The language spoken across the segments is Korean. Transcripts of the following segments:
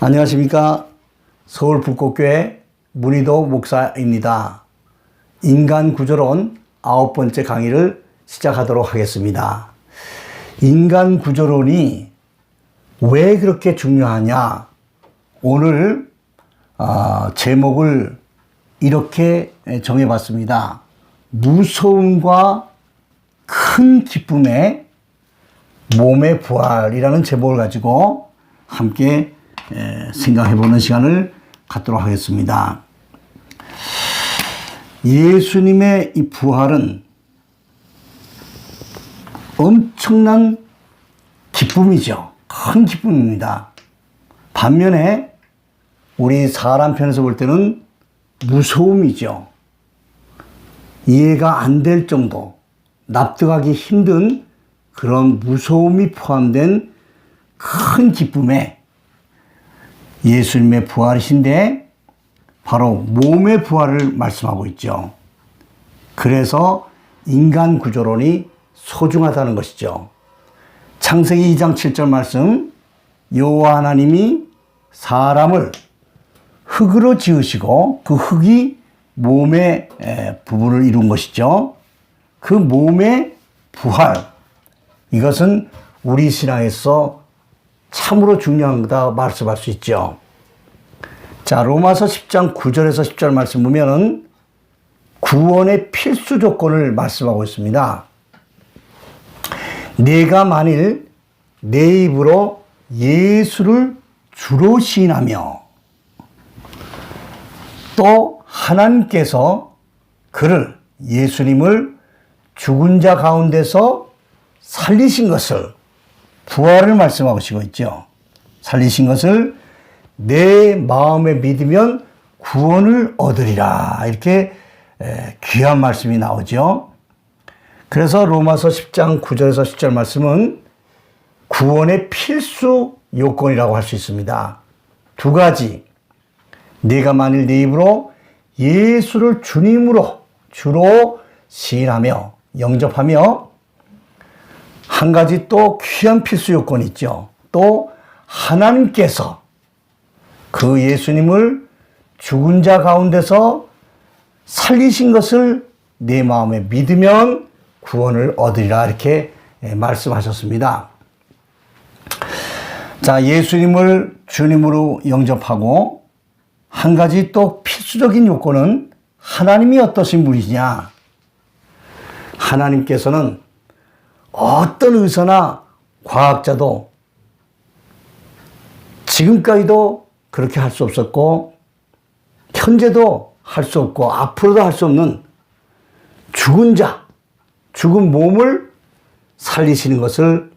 안녕하십니까. 서울 북곡교회 문희도 목사입니다. 인간구조론 9번째 강의를 시작하도록 하겠습니다. 인간구조론이 왜 그렇게 중요하냐? 오늘 제목을 이렇게 정해봤습니다. 무서움과 큰 기쁨의 몸의 부활이라는 제목을 가지고 함께 생각해보는 시간을 갖도록 하겠습니다. 예수님의 이 부활은 엄청난 기쁨이죠. 큰 기쁨입니다. 반면에 우리 사람 편에서 볼 때는 무서움이죠. 이해가 안 될 정도, 납득하기 힘든 그런 무서움이 포함된 큰 기쁨에 예수님의 부활이신데 바로 몸의 부활을 말씀하고 있죠. 그래서 인간 구조론이 소중하다는 것이죠. 창세기 2장 7절 말씀, 여호와 하나님이 사람을 흙으로 지으시고 그 흙이 몸의 부분을 이룬 것이죠. 그 몸의 부활, 이것은 우리 신앙에서 참으로 중요한 거다 말씀할 수 있죠. 자, 로마서 10장 9절에서 10절 말씀 보면은 구원의 필수 조건을 말씀하고 있습니다. 내가 만일 내 입으로 예수를 주로 시인하며 또 하나님께서 그를 예수님을 죽은 자 가운데서 살리신 것을, 부활을 말씀하시고 있죠. 살리신 것을 내 마음에 믿으면 구원을 얻으리라. 이렇게 귀한 말씀이 나오죠. 그래서 로마서 10장 9절에서 10절 말씀은 구원의 필수 요건이라고 할 수 있습니다. 두 가지. 내가 만일 내 입으로 예수를 주님으로 주로 시인하며 영접하며, 한 가지 또 귀한 필수 요건이 있죠. 또 하나님께서 그 예수님을 죽은 자 가운데서 살리신 것을 내 마음에 믿으면 구원을 얻으리라. 이렇게 말씀하셨습니다. 자, 예수님을 주님으로 영접하고 한 가지 또 필수적인 요건은 하나님이 어떠신 분이냐? 하나님께서는 어떤 의사나 과학자도 지금까지도 그렇게 할 수 없었고 현재도 할 수 없고 앞으로도 할 수 없는 죽은 자, 죽은 몸을 살리시는 것을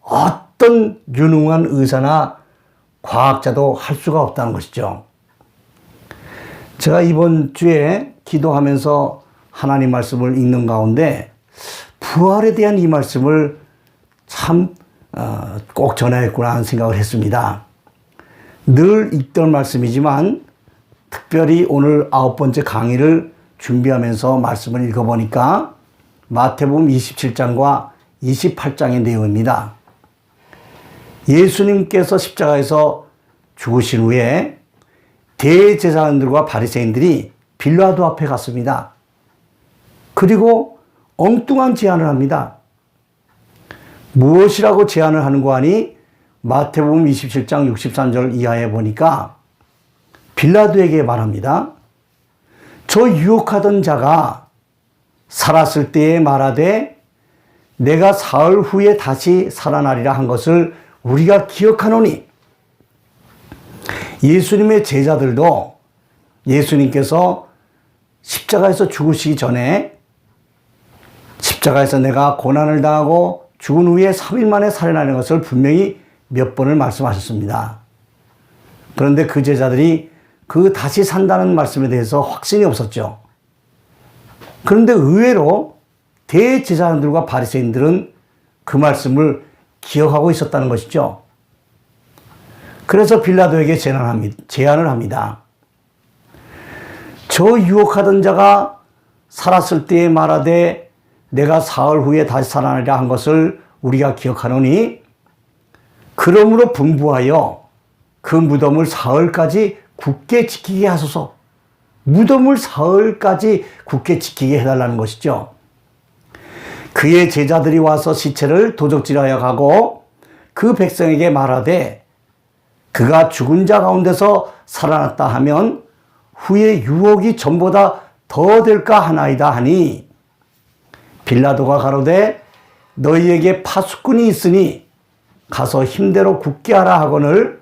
어떤 유능한 의사나 과학자도 할 수가 없다는 것이죠. 제가 이번 주에 기도하면서 하나님 말씀을 읽는 가운데 부활에 대한 이 말씀을 참 꼭 전해야겠구나 하는 생각을 했습니다. 늘 읽던 말씀이지만 특별히 오늘 9번째 강의를 준비하면서 말씀을 읽어보니까 마태복음 27장과 28장의 내용입니다. 예수님께서 십자가에서 죽으신 후에 대제사장들과 바리새인들이 빌라도 앞에 갔습니다. 그리고 엉뚱한 제안을 합니다. 무엇이라고 제안을 하는 거 아니? 마태복음 27장 63절 이하에 보니까 빌라도에게 말합니다. 저 유혹하던 자가 살았을 때에 말하되 내가 사흘 후에 다시 살아나리라 한 것을 우리가 기억하노니, 예수님의 제자들도 예수님께서 십자가에서 죽으시기 전에 십자가에서 내가 고난을 당하고 죽은 후에 3일 만에 살아나는 것을 분명히 몇 번을 말씀하셨습니다. 그런데 그 제자들이 그 다시 산다는 말씀에 대해서 확신이 없었죠. 그런데 의외로 대제사장들과 바리새인들은 그 말씀을 기억하고 있었다는 것이죠. 그래서 빌라도에게 제안을 합니다. 저 유혹하던 자가 살았을 때에 말하되 내가 사흘 후에 다시 살아나리라 한 것을 우리가 기억하노니, 그러므로 분부하여 그 무덤을 사흘까지 굳게 지키게 하소서. 무덤을 사흘까지 굳게 지키게 해달라는 것이죠. 그의 제자들이 와서 시체를 도적질하여 가고 그 백성에게 말하되 그가 죽은 자 가운데서 살아났다 하면 후에 유혹이 전보다 더 될까 하나이다 하니 빌라도가 가로되 너희에게 파수꾼이 있으니 가서 힘대로 굳게 하라 하거늘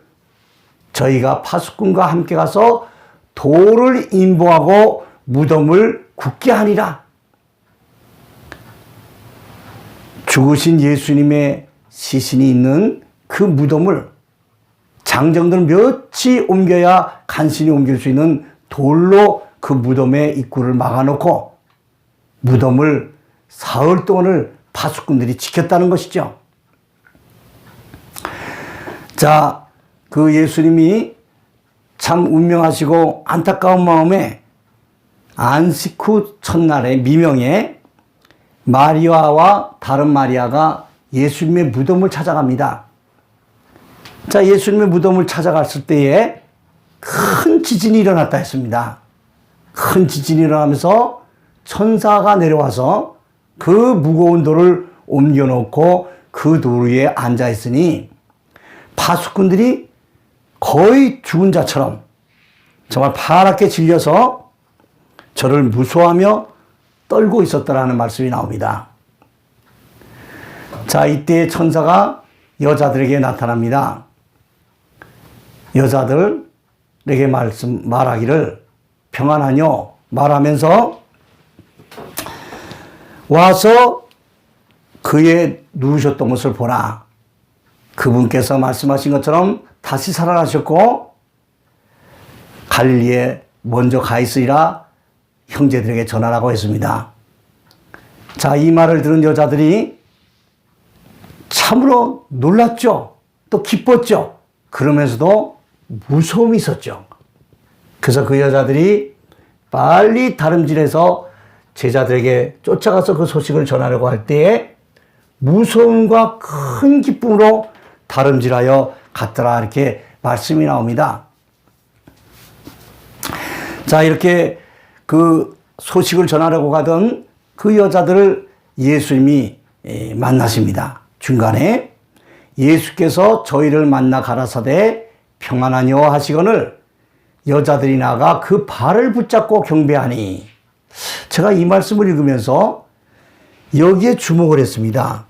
저희가 파수꾼과 함께 가서 돌을 인보하고 무덤을 굳게 하니라. 죽으신 예수님의 시신이 있는 그 무덤을 장정들 몇이 옮겨야 간신히 옮길 수 있는 돌로 그 무덤의 입구를 막아놓고 무덤을 사흘 동안을 파수꾼들이 지켰다는 것이죠. 자, 그 예수님이 참 운명하시고 안타까운 마음에 안식 후 첫날의 미명에 마리아와 다른 마리아가 예수님의 무덤을 찾아갑니다. 자, 예수님의 무덤을 찾아갔을 때에 큰 지진이 일어났다 했습니다. 큰 지진이 일어나면서 천사가 내려와서 그 무거운 돌을 옮겨놓고 그 돌 위에 앉아 있으니 파수꾼들이 거의 죽은 자처럼 정말 파랗게 질려서 저를 무서워하며 떨고 있었다라는 말씀이 나옵니다. 자, 이때 천사가 여자들에게 나타납니다. 여자들에게 말하기를 평안하뇨 말하면서 와서 그의 누우셨던 것을 보라. 그분께서 말씀하신 것처럼 다시 살아나셨고 갈릴리에 먼저 가 있으리라 형제들에게 전하라고 했습니다. 자, 이 말을 들은 여자들이 참으로 놀랐죠. 또 기뻤죠. 그러면서도 무서움이 있었죠. 그래서 그 여자들이 빨리 다름질해서 제자들에게 쫓아가서 그 소식을 전하려고 할 때에 무서움과 큰 기쁨으로 다름질하여 갔더라 이렇게 말씀이 나옵니다. 자, 이렇게 그 소식을 전하려고 가던 그 여자들을 예수님이 만나십니다. 중간에 예수께서 저희를 만나 가라사대 평안하뇨 하시거늘 여자들이 나가 그 발을 붙잡고 경배하니 제가 이 말씀을 읽으면서 여기에 주목을 했습니다.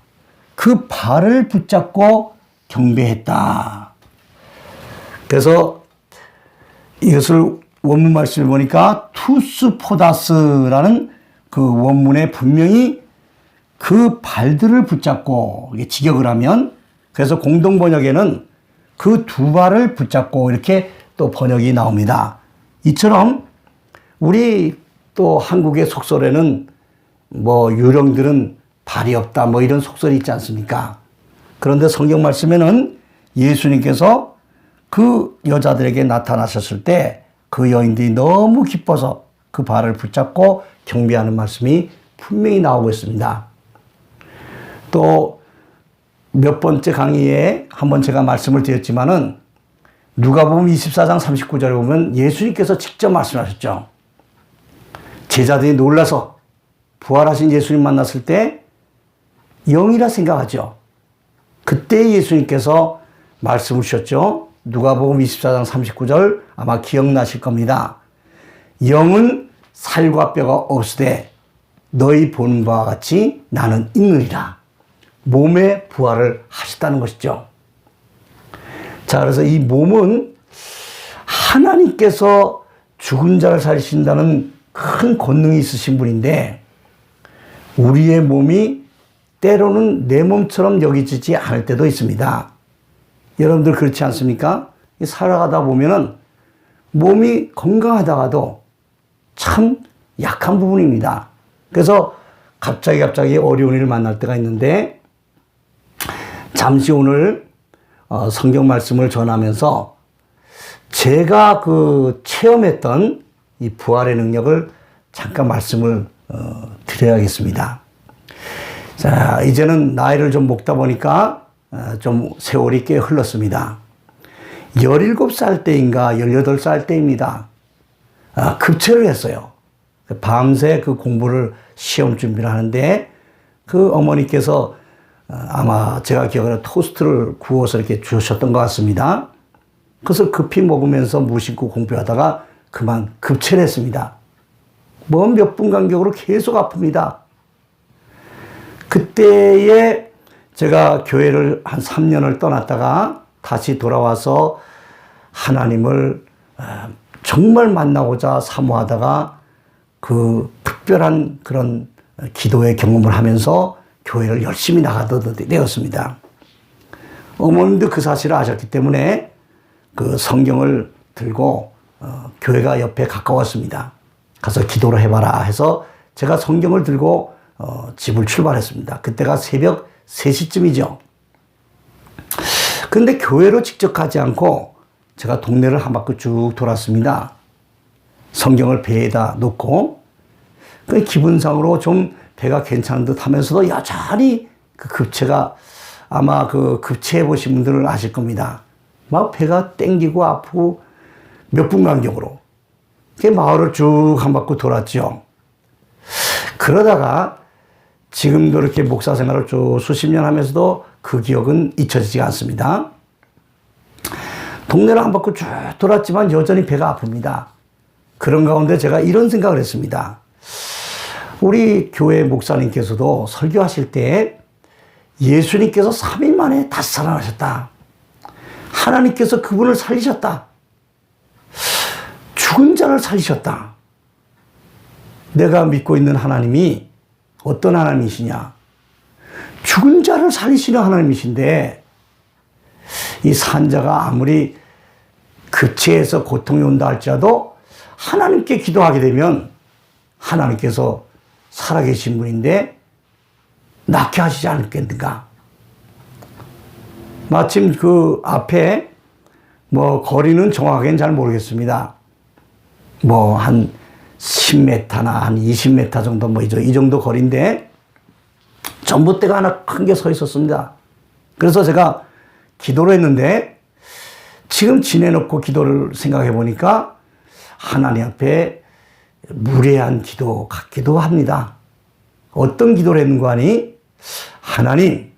그 발을 붙잡고 경배했다. 그래서 이것을 원문 말씀을 보니까 투스포다스라는 그 원문에 분명히 그 발들을 붙잡고 직역을 하면 그래서 공동 번역에는 그 두 발을 붙잡고 이렇게 또 번역이 나옵니다. 이처럼 우리 또 한국의 속설에는 뭐 유령들은 발이 없다 뭐 이런 속설이 있지 않습니까? 그런데 성경 말씀에는 예수님께서 그 여자들에게 나타나셨을 때 그 여인들이 너무 기뻐서 그 발을 붙잡고 경배하는 말씀이 분명히 나오고 있습니다. 또 몇 번째 강의에 한번 제가 말씀을 드렸지만은 누가복음 24장 39절에 보면 예수님께서 직접 말씀하셨죠. 제자들이 놀라서 부활하신 예수님 만났을 때 영이라 생각하죠. 그때 예수님께서 말씀을 주셨죠. 누가복음 24장 39절 아마 기억나실 겁니다. 영은 살과 뼈가 없으되 너희 보는 바와 같이 나는 있느니라. 몸의 부활을 하셨다는 것이죠. 자, 그래서 이 몸은 하나님께서 죽은 자를 살리신다는 큰 권능이 있으신 분인데 우리의 몸이 때로는 내 몸처럼 여기지지 않을 때도 있습니다. 여러분들 그렇지 않습니까? 살아가다 보면은 몸이 건강하다가도 참 약한 부분입니다. 그래서 갑자기 어려운 일을 만날 때가 있는데 잠시 오늘 성경 말씀을 전하면서 제가 그 체험했던 이 부활의 능력을 잠깐 말씀을 드려야겠습니다. 자, 이제는 나이를 좀 먹다 보니까 좀 세월이 꽤 흘렀습니다. 17살 때인가 18살 때입니다. 급체를 했어요. 밤새 그 공부를 시험 준비를 하는데 그 어머니께서 아마 제가 기억하는 토스트를 구워서 이렇게 주셨던 것 같습니다. 그것을 급히 먹으면서 무심코 공부하다가 그만 급체를 했습니다. 뭐 몇 분 간격으로 계속 아픕니다. 그때에 제가 교회를 한 3년을 떠났다가 다시 돌아와서 하나님을 정말 만나고자 사모하다가 그 특별한 그런 기도의 경험을 하면서 교회를 열심히 나가던 때였습니다. 어머님도 그 사실을 아셨기 때문에 그 성경을 들고 교회가 옆에 가까웠습니다. 가서 기도를 해봐라 해서 제가 성경을 들고 집을 출발했습니다. 그때가 새벽 3시쯤이죠. 그런데 교회로 직접 가지 않고 제가 동네를 한 바퀴 쭉 돌았습니다. 성경을 배에다 놓고 그 기분상으로 좀 배가 괜찮은 듯 하면서도 여전히 그 급체가 아마 그 급체해 보신 분들은 아실 겁니다. 막 배가 땡기고 아프고 몇 분 간격으로 마을을 쭉 한 바퀴 돌았죠. 그러다가 지금도 이렇게 목사 생활을 쭉 수십 년 하면서도 그 기억은 잊혀지지 않습니다. 동네를 한 바퀴 쭉 돌았지만 여전히 배가 아픕니다. 그런 가운데 제가 이런 생각을 했습니다. 우리 교회 목사님께서도 설교하실 때 예수님께서 3일 만에 다시 살아나셨다. 하나님께서 그분을 살리셨다. 죽은 자를 살리셨다. 내가 믿고 있는 하나님이 어떤 하나님이시냐? 죽은 자를 살리시는 하나님이신데 이 산자가 아무리 급체해서 고통이 온다 할지라도 하나님께 기도하게 되면 하나님께서 살아계신 분인데 낫게 하시지 않겠는가? 마침 그 앞에 뭐 거리는 정확하게는 잘 모르겠습니다. 뭐 한 10m나 한 20m 정도 뭐 이 정도 거리인데 전봇대가 하나 큰 게 서 있었습니다. 그래서 제가 기도를 했는데 지금 지내놓고 기도를 생각해 보니까 하나님 앞에 무례한 기도 같기도 합니다. 어떤 기도를 했는가 하니 하나님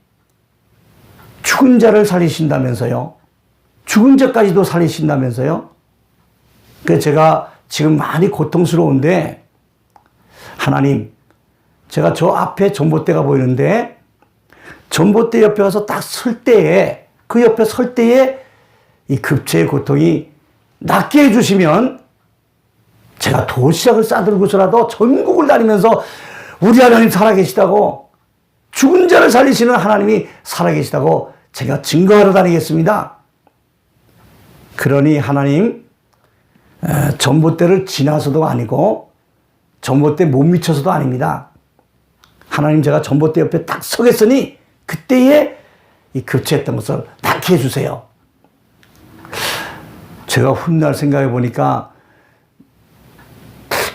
죽은 자를 살리신다면서요. 죽은 자까지도 살리신다면서요. 그래서 제가 지금 많이 고통스러운데 하나님 제가 저 앞에 전봇대가 보이는데 전봇대 옆에 와서 딱 설 때에 그 옆에 설 때에 이 급체의 고통이 낫게 해주시면 제가 도시락을 싸들고서라도 전국을 다니면서 우리 하나님 살아계시다고 죽은 자를 살리시는 하나님이 살아계시다고 제가 증거하러 다니겠습니다. 그러니 하나님 전봇대를 지나서도 아니고 전봇대 못 미쳐서도 아닙니다. 하나님 제가 전봇대 옆에 딱 서겠으니 그때에 이 급체했던 것을 낫게 해주세요. 제가 훗날 생각해 보니까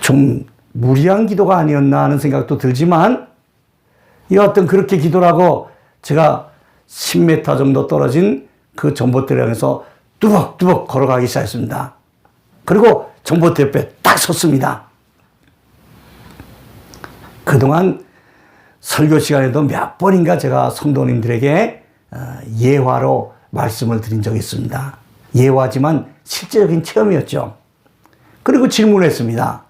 좀 무리한 기도가 아니었나 하는 생각도 들지만 여하튼 그렇게 기도를 하고 제가 10m 정도 떨어진 그 전봇대를 향해서 뚜벅뚜벅 걸어가기 시작했습니다. 그리고 전봇대 옆에 딱 섰습니다. 그동안 설교 시간에도 몇 번인가 제가 성도님들에게 예화로 말씀을 드린 적이 있습니다. 예화지만 실제적인 체험이었죠. 그리고 질문을 했습니다.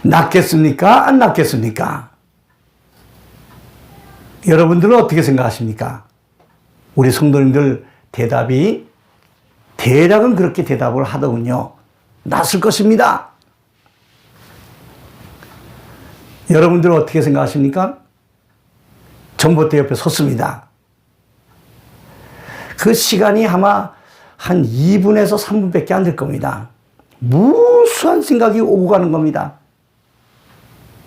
낫겠습니까? 안 낫겠습니까? 여러분들은 어떻게 생각하십니까? 우리 성도님들 대답이 대략은 그렇게 대답을 하더군요. 낫을 것입니다. 여러분들은 어떻게 생각하십니까? 전봇대 옆에 섰습니다. 그 시간이 아마 한 2분에서 3분밖에 안 될 겁니다. 무수한 생각이 오고 가는 겁니다.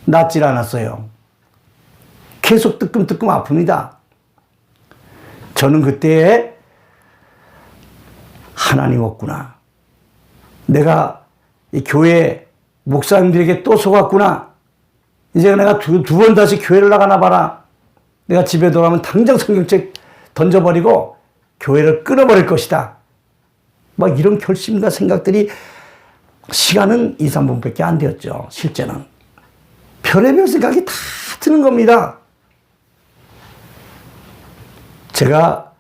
낫질 않았어요. 계속 뜨끔뜨끔 아픕니다. 저는 그때 하나님 없구나. 내가 이 교회 목사님들에게 또 속았구나. 이제 내가 두 번 다시 교회를 나가나 봐라. 내가 집에 돌아오면 당장 성경책 던져버리고 교회를 끊어버릴 것이다. 막 이런 결심과 생각들이 시간은 2, 3분밖에 안 되었죠. 실제는. 별의별 생각이 다 드는 겁니다. 제가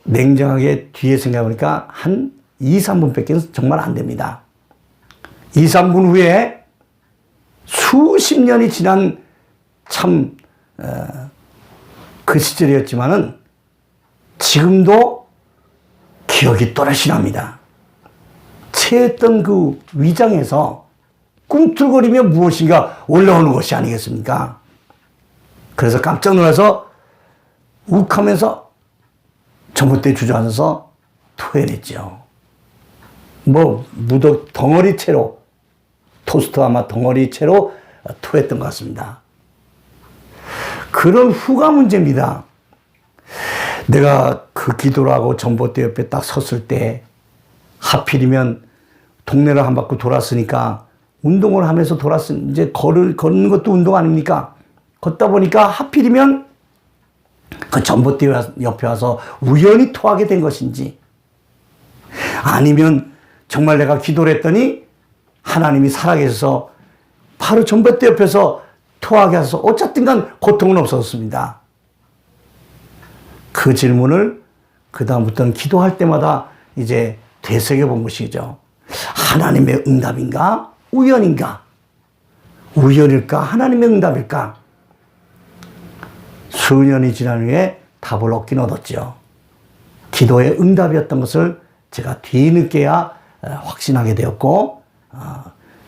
냉정하게 뒤에 생각해보니까 한 2, 3분밖에 정말 안 됩니다. 2, 3분 후에 수십 년이 지난 참 그 시절이었지만은 지금도 기억이 또렷이 납니다. 채했던 그 위장에서 꿈틀거리며 무엇인가 올라오는 것이 아니겠습니까? 그래서 깜짝 놀라서 욱하면서 전봇대에 주저앉아서 토해냈죠. 무더 덩어리채로, 토스트 아마 덩어리채로 토했던 것 같습니다. 그런 후가 문제입니다. 내가 그 기도를 하고 전봇대 옆에 딱 섰을 때 하필이면 동네를 한 바퀴 돌았으니까 운동을 하면서 이제 걷는 것도 운동 아닙니까? 걷다 보니까 하필이면 그 전봇대 옆에 와서 우연히 토하게 된 것인지, 아니면 정말 내가 기도를 했더니 하나님이 살아계셔서 바로 전봇대 옆에서 토하게 하셔서 어쨌든 간 고통은 없었습니다. 그 질문을 그다음부터는 기도할 때마다 이제 되새겨 본 것이죠. 하나님의 응답인가? 우연인가? 우연일까? 하나님의 응답일까? 수년이 지난 후에 답을 얻긴 얻었죠. 기도의 응답이었던 것을 제가 뒤늦게야 확신하게 되었고,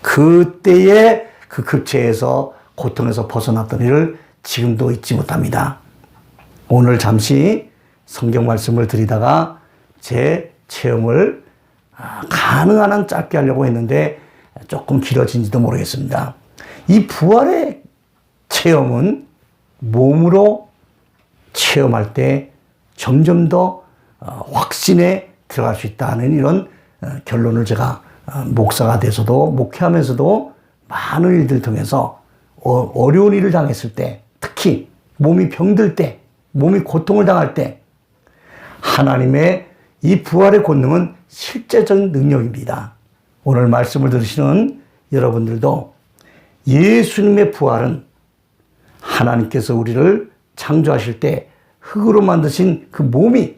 그때의 그 급체에서 고통에서 벗어났던 일을 지금도 잊지 못합니다. 오늘 잠시 성경 말씀을 드리다가 제 체험을 가능한 한 짧게 하려고 했는데 조금 길어진지도 모르겠습니다. 이 부활의 체험은 몸으로 체험할 때 점점 더 확신에 들어갈 수 있다는 이런 결론을 제가 목사가 돼서도 목회하면서도 많은 일들 통해서 어려운 일을 당했을 때, 특히 몸이 병들 때, 몸이 고통을 당할 때 하나님의 이 부활의 권능은 실제적인 능력입니다. 오늘 말씀을 들으시는 여러분들도 예수님의 부활은 하나님께서 우리를 창조하실 때 흙으로 만드신 그 몸이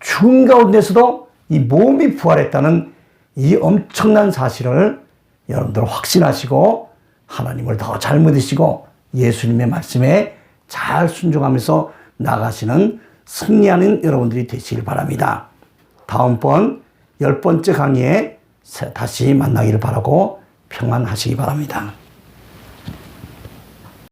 죽은 가운데서도 이 몸이 부활했다는 이 엄청난 사실을 여러분들 확신하시고 하나님을 더 잘 믿으시고 예수님의 말씀에 잘 순종하면서 나가시는 승리하는 여러분들이 되시길 바랍니다. 다음번 10번째 강의에 다시 만나기를 바라고 평안하시기 바랍니다.